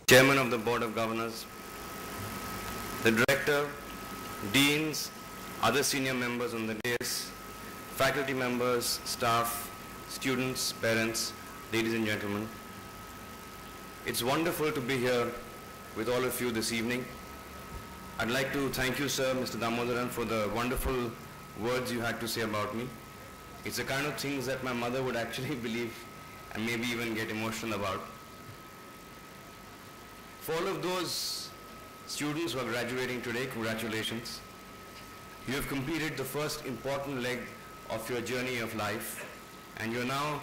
Chairman of the Board of Governors, the Director, Deans, other senior members on the dais, faculty members, staff, students, parents, ladies and gentlemen. It's wonderful to be here with all of you this evening. I'd like to thank you, sir, Mr. Damodaran, for the wonderful words you had to say about me. It's the kind of things that my mother would actually believe and maybe even get emotional about. For all of those students who are graduating today, congratulations. You have completed the first important leg of your journey of life, and you're now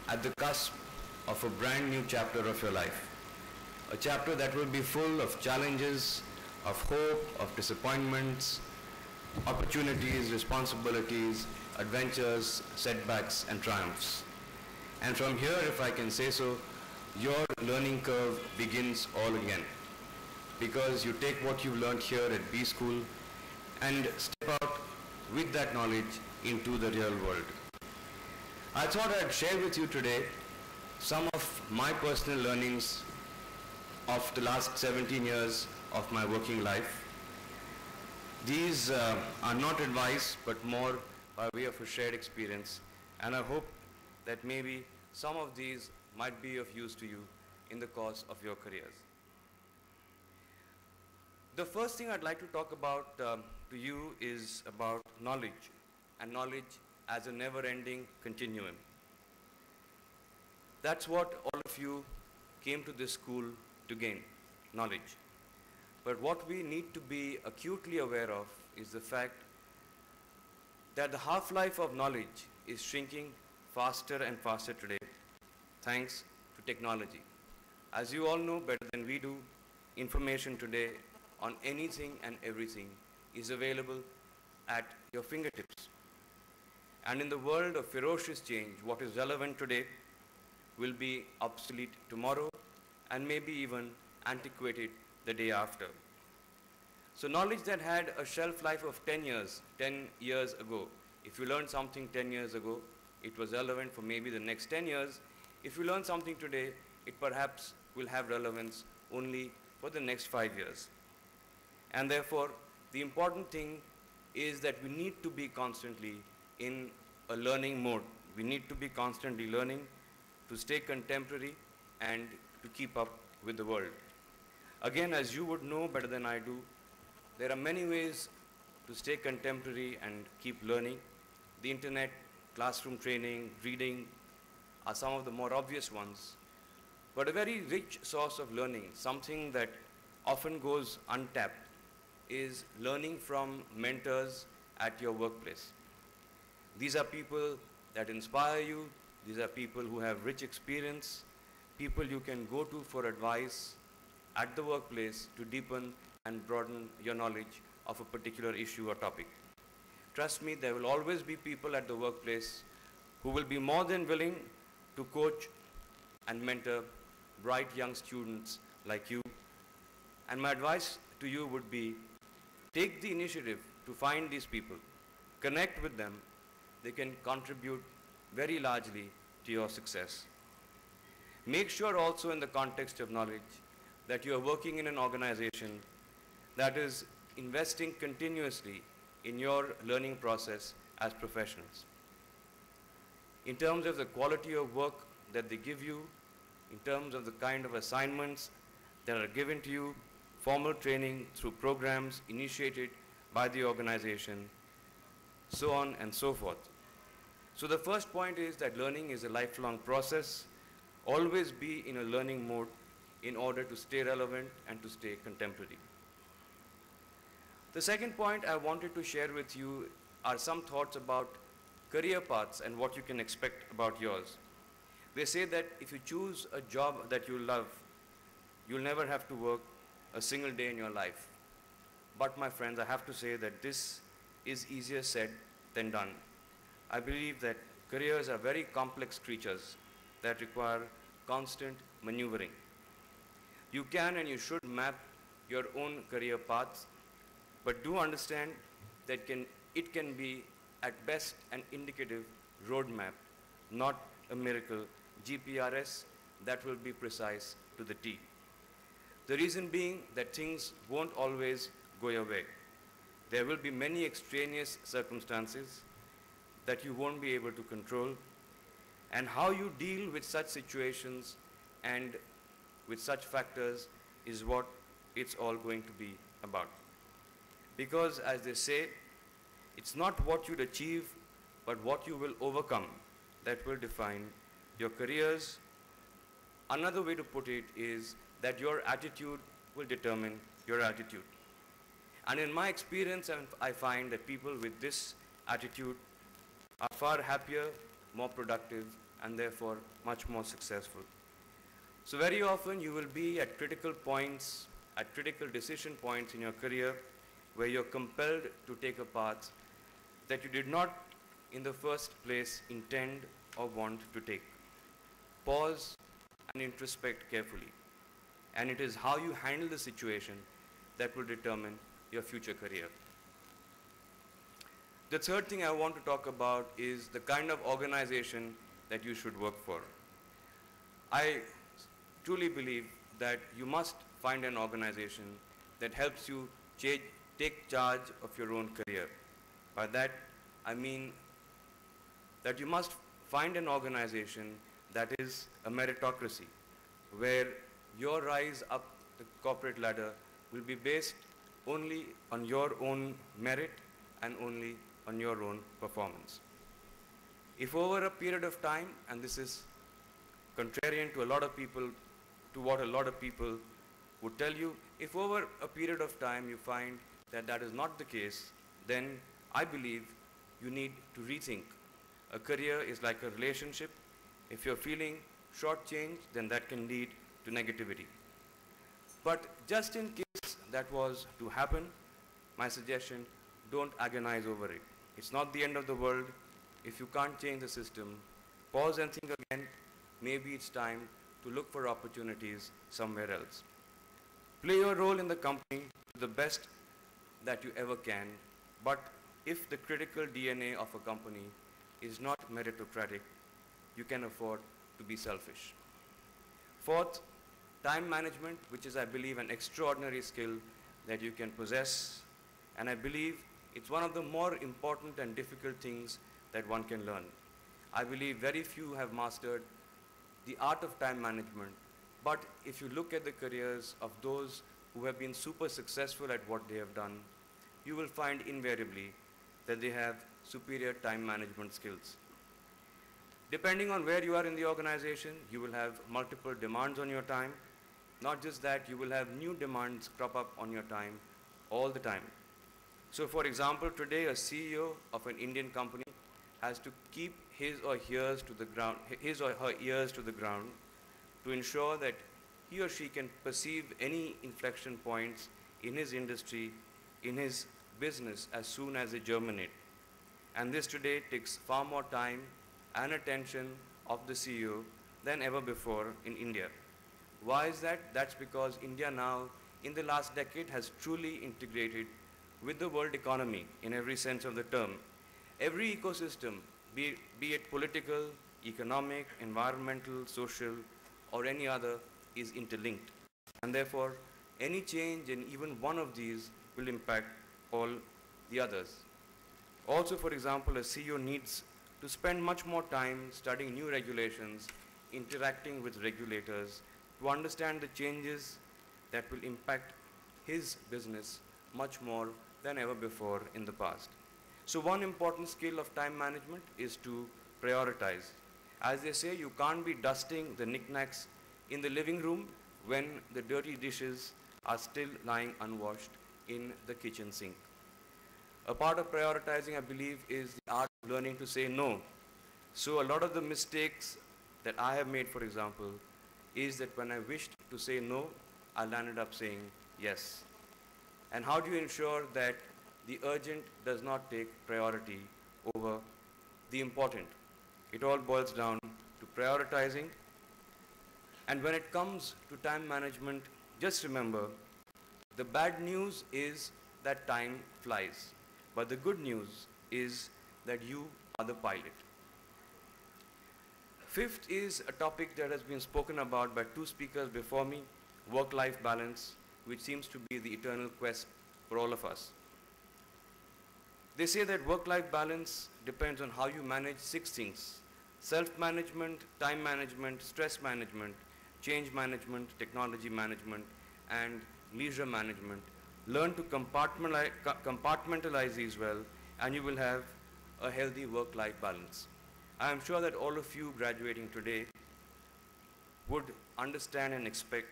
at the cusp of a brand new chapter of your life. A chapter that will be full of challenges, of hope, of disappointments, opportunities, responsibilities, adventures, setbacks, and triumphs. And from here, if I can say so, your learning curve begins all again, because you take what you've learned here at B School and step out with that knowledge into the real world. I thought I'd share with you today some of my personal learnings of the last 17 years of my working life. These are not advice, but more by way of a shared experience, and I hope that maybe some of these might be of use to you in the course of your careers. The first thing I'd like to talk about to you is about knowledge, and knowledge as a never-ending continuum. That's what all of you came to this school to gain, knowledge. But what we need to be acutely aware of is the fact that the half-life of knowledge is shrinking faster and faster today, thanks to technology. As you all know better than we do, information today on anything and everything is available at your fingertips. And in the world of ferocious change, what is relevant today will be obsolete tomorrow and maybe even antiquated the day after. So knowledge that had a shelf life of 10 years ago, if you learned something 10 years ago, it was relevant for maybe the next 10 years. If you learn something today, it perhaps will have relevance only for the next 5 years. And therefore, the important thing is that we need to be constantly in a learning mode. We need to be constantly learning to stay contemporary and to keep up with the world. Again, as you would know better than I do, there are many ways to stay contemporary and keep learning. The internet, classroom training, reading are some of the more obvious ones. But a very rich source of learning, something that often goes untapped, is learning from mentors at your workplace. These are people that inspire you. These are people who have rich experience, people you can go to for advice at the workplace to deepen and broaden your knowledge of a particular issue or topic. Trust me, there will always be people at the workplace who will be more than willing to coach and mentor bright young students like you. And my advice to you would be, take the initiative to find these people, connect with them. They can contribute very largely to your success. Make sure also in the context of knowledge that you are working in an organization that is investing continuously in your learning process as professionals. In terms of the quality of work that they give you, in terms of the kind of assignments that are given to you, formal training through programs initiated by the organization, so on and so forth. So the first point is that learning is a lifelong process. Always be in a learning mode in order to stay relevant and to stay contemporary. The second point I wanted to share with you are some thoughts about career paths and what you can expect about yours. They say that if you choose a job that you love, you'll never have to work a single day in your life. But my friends, I have to say that this is easier said than done. I believe that careers are very complex creatures that require constant maneuvering. You can and you should map your own career paths, but do understand that it can be at best an indicative roadmap, not a miracle GPRS that will be precise to the T. The reason being that things won't always go your way. There will be many extraneous circumstances that you won't be able to control, and how you deal with such situations and with such factors is what it's all going to be about. Because as they say, it's not what you'd achieve, but what you will overcome that will define your careers. Another way to put it is that your attitude will determine your altitude. And in my experience, I find that people with this attitude are far happier, more productive, and therefore much more successful. So very often you will be at critical points, at critical decision points in your career where you're compelled to take a path that you did not in the first place intend or want to take. Pause and introspect carefully. And it is how you handle the situation that will determine your future career. The third thing I want to talk about is the kind of organization that you should work for. I truly believe that you must find an organization that helps you take charge of your own career. By that, I mean that you must find an organization that is a meritocracy, where your rise up the corporate ladder will be based only on your own merit and only on your own performance. If over a period of time, and this is contrarian to what a lot of people would tell you, if over a period of time you find that that is not the case, then I believe you need to rethink. A career is like a relationship. If you're feeling shortchanged, then that can lead to negativity. But just in case that was to happen, my suggestion, don't agonize over it. It's not the end of the world. If you can't change the system, pause and think again. Maybe it's time to look for opportunities somewhere else. Play your role in the company to the best that you ever can, but if the critical DNA of a company is not meritocratic, you can afford to be selfish. Fourth, time management, which is, I believe, an extraordinary skill that you can possess, and I believe it's one of the more important and difficult things that one can learn. I believe very few have mastered the art of time management, but if you look at the careers of those who have been super successful at what they have done, you will find invariably that they have superior time management skills. Depending on where you are in the organization, you will have multiple demands on your time. Not just that, you will have new demands crop up on your time all the time. So for example, today a CEO of an Indian company has to keep his or her ears to the ground to ensure that he or she can perceive any inflection points in his industry, in his business as soon as they germinate. And this today takes far more time and attention of the CEO than ever before in India. Why is that? That's because India now, in the last decade, has truly integrated with the world economy in every sense of the term. Every ecosystem, be it political, economic, environmental, social, or any other, is interlinked. And therefore, any change in even one of these will impact all the others. Also, for example, a CEO needs to spend much more time studying new regulations, interacting with regulators, to understand the changes that will impact his business much more than ever before in the past. So one important skill of time management is to prioritize. As they say, you can't be dusting the knickknacks in the living room when the dirty dishes are still lying unwashed in the kitchen sink. A part of prioritizing, I believe, is the art of learning to say no. So a lot of the mistakes that I have made, for example, is that when I wished to say no, I landed up saying yes. And how do you ensure that the urgent does not take priority over the important? It all boils down to prioritizing. And when it comes to time management, just remember, the bad news is that time flies. But the good news is that you are the pilot. Fifth is a topic that has been spoken about by two speakers before me. work-life balance, which seems to be the eternal quest for all of us. They say that work-life balance depends on how you manage 6 things: self-management, time management, stress management, change management, technology management, and leisure management. Learn to compartmentalize these well, and you will have a healthy work-life balance. I am sure that all of you graduating today would understand and expect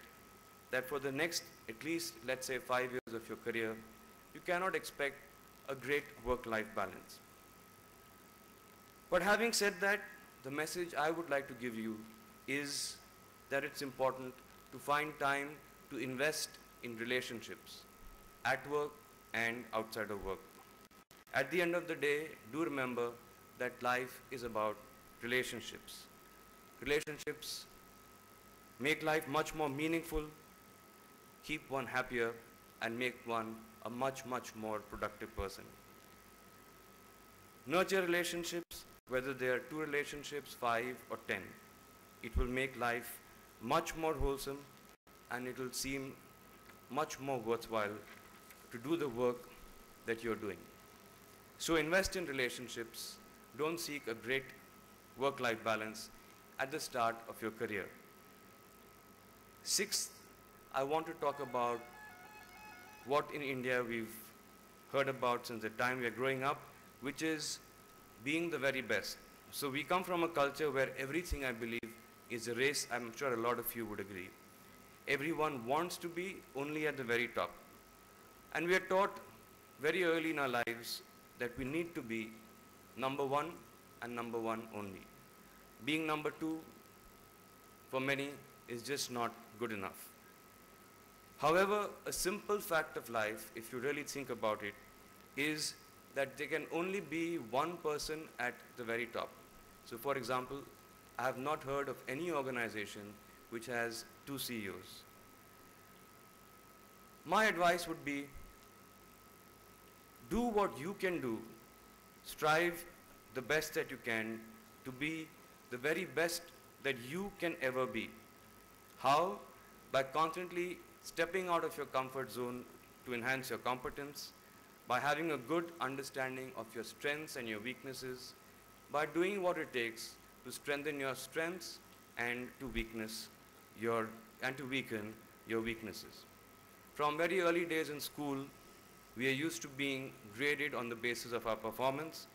that for the next, at least, let's say, 5 years of your career, you cannot expect a great work-life balance. But having said that, the message I would like to give you is that it's important to find time to invest in relationships at work and outside of work. At the end of the day, do remember that life is about relationships. Relationships make life much more meaningful, keep one happier, and make one a much, much more productive person. Nurture relationships, whether they are 2 relationships, 5 or 10. It will make life much more wholesome, and it will seem much more worthwhile to do the work that you're doing. So invest in relationships. Don't seek a great work-life balance at the start of your career. 6th, I want to talk about what in India we've heard about since the time we are growing up, which is being the very best. So we come from a culture where everything, I believe, is a race. I'm sure a lot of you would agree. Everyone wants to be only at the very top. And we are taught very early in our lives that we need to be number 1 and number 1 only. Being number 2, for many, is just not good enough. However, a simple fact of life, if you really think about it, is that there can only be one person at the very top. So for example, I have not heard of any organization which has 2 CEOs. My advice would be, do what you can do. Strive the best that you can to be the very best that you can ever be. How? By constantly stepping out of your comfort zone to enhance your competence, by having a good understanding of your strengths and your weaknesses, by doing what it takes to strengthen your strengths and to weaken your weaknesses. From very early days in school, we are used to being graded on the basis of our performance,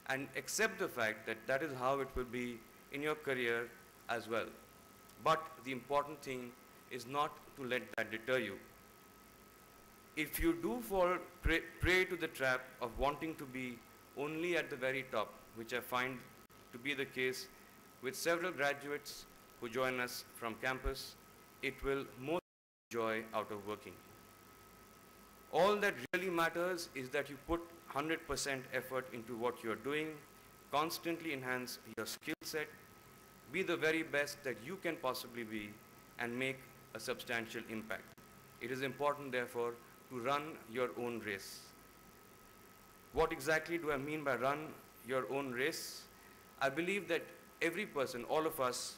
and accept the fact that that is how it will be in your career as well. But the important thing is not to let that deter you. If you do fall prey to the trap of wanting to be only at the very top, which I find to be the case with several graduates who join us from campus, it will most joy out of working. All that really matters is that you put 100% effort into what you're doing, constantly enhance your skill set, be the very best that you can possibly be, and make a substantial impact. It is important, therefore, to run your own race. What exactly do I mean by run your own race? I believe that every person, all of us,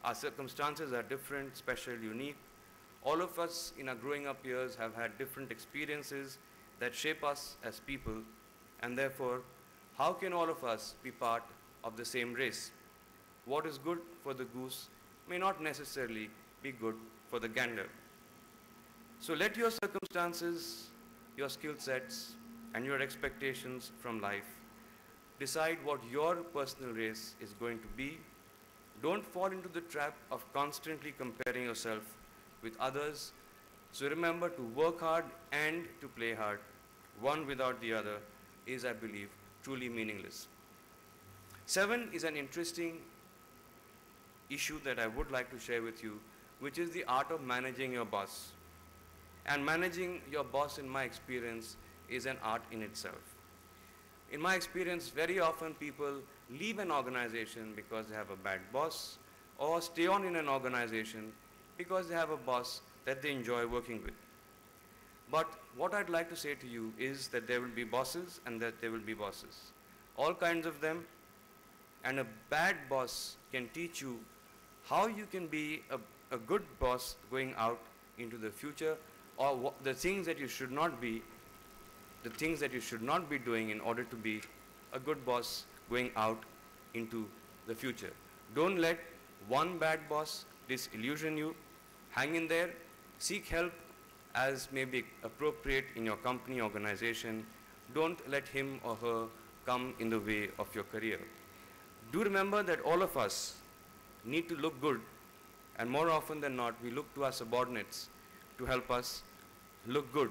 our circumstances are different, special, unique. All of us in our growing up years have had different experiences that shape us as people, and therefore, how can all of us be part of the same race? What is good for the goose may not necessarily be good for the gander. So let your circumstances, your skill sets, and your expectations from life decide what your personal race is going to be. Don't fall into the trap of constantly comparing yourself with others. So remember to work hard and to play hard. One without the other is, I believe, truly meaningless. 7 is an interesting issue that I would like to share with you, which is the art of managing your boss. And managing your boss, in my experience, is an art in itself. In my experience, very often people leave an organization because they have a bad boss, or stay on in an organization because they have a boss that they enjoy working with. But what I'd like to say to you is that there will be bosses and that there will be bosses. All kinds of them. And a bad boss can teach you how you can be a good boss going out into the future, or the things that you should not be, the things that you should not be doing in order to be a good boss going out into the future. Don't let one bad boss disillusion you. Hang in there, seek help as may be appropriate in your company organization. Don't let him or her come in the way of your career. Do remember that all of us need to look good, and more often than not, we look to our subordinates to help us look good.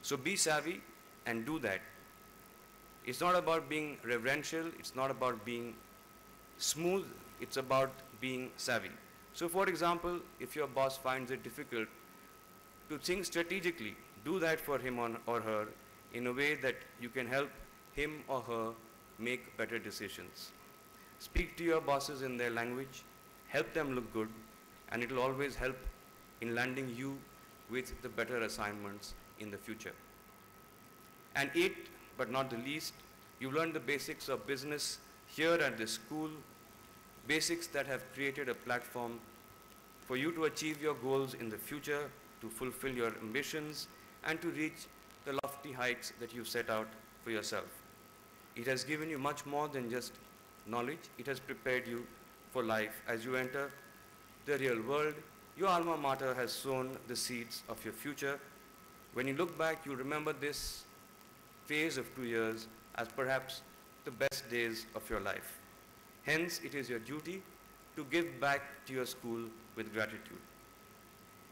So be savvy and do that. It's not about being reverential, it's not about being smooth, it's about being savvy. So for example, if your boss finds it difficult to think strategically, do that for him or her in a way that you can help him or her make better decisions. Speak to your bosses in their language, help them look good, and it will always help in landing you with the better assignments in the future. And eighth, but not the least, you learn the basics of business here at this school, basics that have created a platform for you to achieve your goals in the future, to fulfill your ambitions, and to reach the lofty heights that you set out for yourself. It has given you much more than just knowledge. It has prepared you for life. As you enter the real world, your alma mater has sown the seeds of your future. When you look back, you remember this phase of 2 years as perhaps the best days of your life. Hence, it is your duty to give back to your school with gratitude.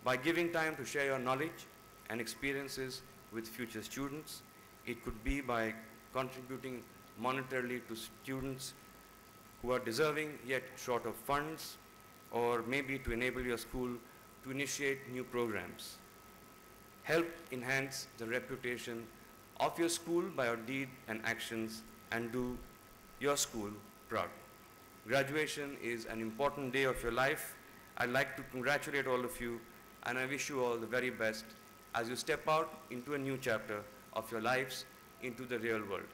By giving time to share your knowledge and experiences with future students, it could be by contributing monetarily to students who are deserving yet short of funds, or maybe to enable your school to initiate new programs. Help enhance the reputation of your school by your deed and actions, and do your school proud. Graduation is an important day of your life. I'd like to congratulate all of you, and I wish you all the very best as you step out into a new chapter of your lives into the real world.